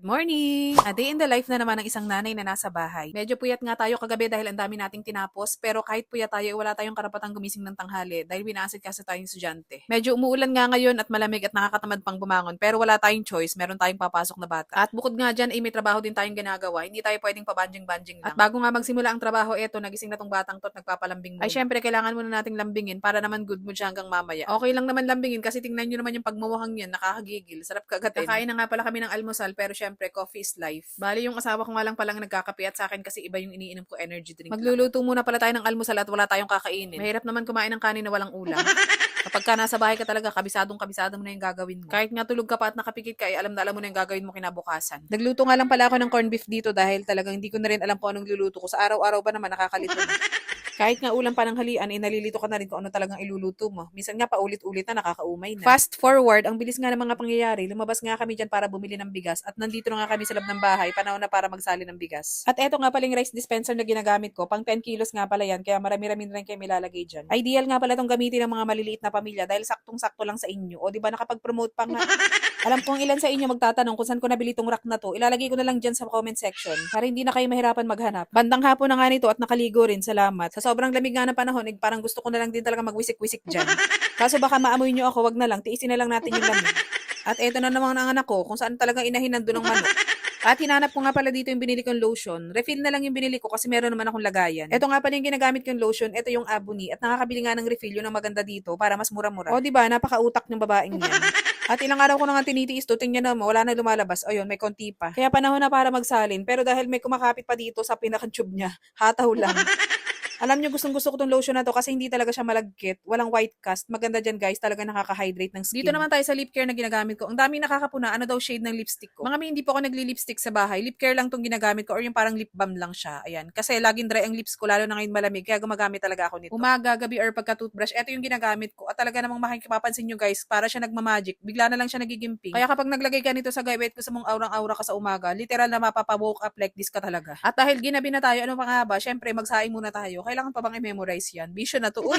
Morning! A day in the life na naman ng isang nanay na nasa bahay. Medyo puyat nga tayo kagabi dahil ang dami nating tinapos, pero kahit puyat tayo, wala tayong karapatang gumising ng tanghali dahil binaasid kasi tayong estudyante. Medyo umuulan nga ngayon at malamig at nakakatamad pang bumangon, pero wala tayong choice, meron tayong papasok na bata. At bukod nga dyan, may trabaho din tayong ginagawa, hindi tayo pwedeng pabanjing-banjing lang. At bago nga magsimula ang trabaho, eto, nagising na tong batang to at nagpapalambing muna. Ay syempre, kailangan muna nating lambingin para naman good mood siya hanggang mamaya. Okay lang naman lambingin kasi tingnan nyo naman yung pagmumuhang yan, nakakagigil, sarap kagatin. Kakain na nga pala kami ng almusal, pero syempre, coffee is life. Bali yung asawa ko nga lang palang nagkakape at sa akin kasi iba yung iniinom ko energy drink. Magluluto muna pala tayo ng almusal at wala tayong kakainin. Mahirap naman kumain ng kanin na walang ulam. Kapag ka nasa bahay ka talaga, kabisado mo na yung gagawin mo. Kahit nga tulog ka pa at nakapikit ka, alam na alam mo na yung gagawin mo kinabukasan. Nagluto nga lang pala ako ng corned beef dito dahil talagang hindi ko na rin alam kung anong luluto ko. Sa araw-araw ba naman nakakalito na. Kahit nga ulam pa ng halian, nalilito ka na rin kung ano talagang iluluto mo. Minsan nga paulit-ulit na nakakaumay na. Fast forward, ang bilis nga ng mga pangyayari. Lumabas nga kami dyan para bumili ng bigas at nandito na nga kami sa loob ng bahay, panahon na para magsali ng bigas. At eto nga pala yung rice dispenser na ginagamit ko, pang 10 kilos nga pala yan, kaya marami-rami na rin kayo milalagay dyan. Ideal nga pala itong gamitin ng mga maliliit na pamilya dahil saktong-sakto lang sa inyo. O di ba nakapag-promote pa nga. Alam kong ilan sa inyo magtatanong kung saan ko nabili tong rack na to. Ilalagay ko na lang dyan sa comment section para hindi na kayo mahirapan maghanap. Bandang hapon na nga nito at nakaligo rin. Salamat. Sa sobrang lamig nga ng panahon, parang gusto ko na lang din talaga magwisik-wisik dyan. Kaso baka maamoy nyo ako, wag na lang. Tiisin na lang natin yung lamig. At eto na naman ang anak ko kung saan talagang inahin nandun ng manok. At hinanap ko nga pala dito yung binili kong lotion. Refill na lang yung binili ko kasi meron naman akong lagayan. Ito nga pala yung ginagamit kong lotion. Ito yung Abuni. At nakakabili nga ng refill yun ang maganda dito para mas mura-mura. O diba, napaka-utak ng babaeng yan. At ilang araw ko na nga tinitiis to, tingnan na mo, wala na lumalabas. Ayun, may konti pa. Kaya panahon na para magsalin. Pero dahil may kumakapit pa dito sa pinaka-tube niya, hataw lang. Alam nyo, gustong-gusto ko tong lotion na to kasi hindi talaga siya malagkit, walang white cast. Maganda dyan guys, talaga nakaka-hydrate ng skin. Dito naman tayo sa lip care na ginagamit ko. Ang daming nakakapuna, ano daw shade ng lipstick ko. Mga hindi po ako nagli-lipstick sa bahay, lip care lang tong ginagamit ko or yung parang lip balm lang siya. Ayan, kasi laging dry ang lips ko lalo na ngayon malamig, kaya gumagamit talaga ako nito. Umaga, gabi or pagka-toothbrush, ito yung ginagamit ko. At talaga namang makikipapansin nyo guys, para siya nagmamagic. Bigla na lang siya nagiging pink. Kaya kapag naglagay ka nito sa gawet ko sa mong aurang-aura ka sa umaga, literal na mapapa-woke up like this ka talaga. At dahil ginabi na tayo, ano pa nga ba? Syempre, magsaing muna tayo. Kailangan pa bang i-memorize yan? Bisyo na to. Uy!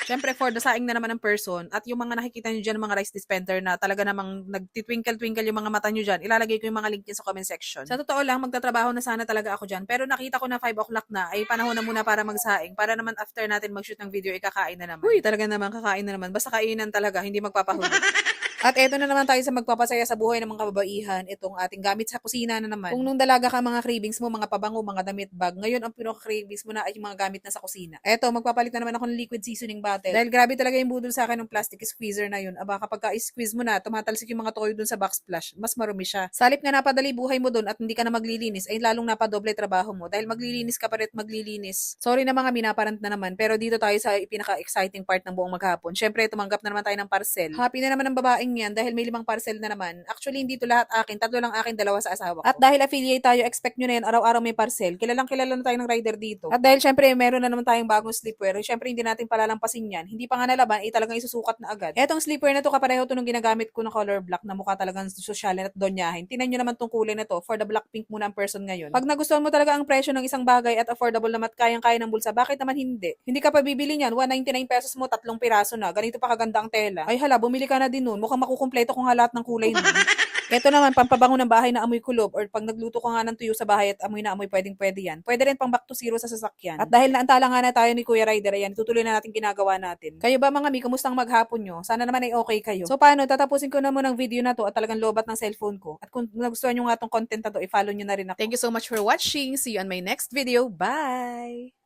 Siyempre, for the saing na naman ng person at yung mga nakikita nyo dyan, mga rice dispenser na talaga namang nagtitwinkle-twinkle yung mga mata nyo dyan, ilalagay ko yung mga link nyo sa comment section. Sa totoo lang, magtatrabaho na sana talaga ako dyan. Pero nakita ko na 5 o'clock na, ay panahon na muna para magsaing. Para naman after natin mag-shoot ng video, ikakain na naman. Uy, talaga naman, kakain na naman. Basta kainan talaga, hindi magpapahuli. At eto na naman tayo sa magpapasaya sa buhay ng mga kababaihan. Itong ating gamit sa kusina na naman. Kung nung dalaga ka mga cravings mo, mga pabango, mga damit bag, ngayon ang pinaka-cravings mo na ay yung mga gamit na sa kusina. Eto, magpapalit na naman ako ng liquid seasoning bottle. Dahil grabe talaga yung budol sa akin ng plastic squeezer na yun. Aba, kapag ka-squeeze mo na, tumatalsik yung mga toyo dun sa backsplash. Mas marumi siya. Salip nga napadali buhay mo dun at hindi ka na maglilinis, ay lalong napadoble trabaho mo. Dahil maglilinis ka pa rin at maglilinis. Sorry na mga minaparant na naman, pero dito tayo sa pinaka-exciting part ng buong maghapon. Syempre, tumanggap na naman tayo ng parcel. Happy na naman ang babaeng yan dahil may 5 parcel na naman. Actually, hindi to lahat akin. 3 lang akin, 2 sa asawa ko. At dahil affiliate tayo, expect nyo na yan, araw-araw may parcel. Kilalang kilala na tayo ng rider dito. At dahil syempre, meron na naman tayong bagong sleepwear, syempre hindi natin palalampasin yan. Hindi pa nga nalaban, talagang isusukat na agad. Etong sleepwear na to, kapareho to nung ginagamit ko na color black na mukha talagang sosyalin at donyahin. Tingnan nyo naman tong kulay na to. For the black pink muna ang person ngayon. Pag nagustuhan mo talaga ang presyo ng isang bagay at affordable naman at kayang-kaya ng bulsa, bakit naman hindi? Hindi ka pa bibili niyan, 199 pesos mo, 3 piraso na. Ganito pa kaganda ang tela. Ay hala, bumili ka na din nun. Mukhang makukumpleto ko nga lahat ng kulay nun. Ito naman, pampabango ng bahay na amoy kulob or pag nagluto ka nga ng tuyo sa bahay at amoy na amoy, pwedeng-pwede yan. Pwede rin pang back to zero sa sasakyan. At dahil naantala nga na tayo ni Kuya Rider, ayan, itutuloy na natin ginagawa natin. Kayo ba mga mi, kumusta ang maghapon nyo? Sana naman ay okay kayo. So paano, tatapusin ko na muna ang video na to at talagang lobat ng cellphone ko. At kung nagustuhan nyo nga tong content na to, i-follow nyo na rin ako. Thank you so much for watching. See you on my next video. Bye!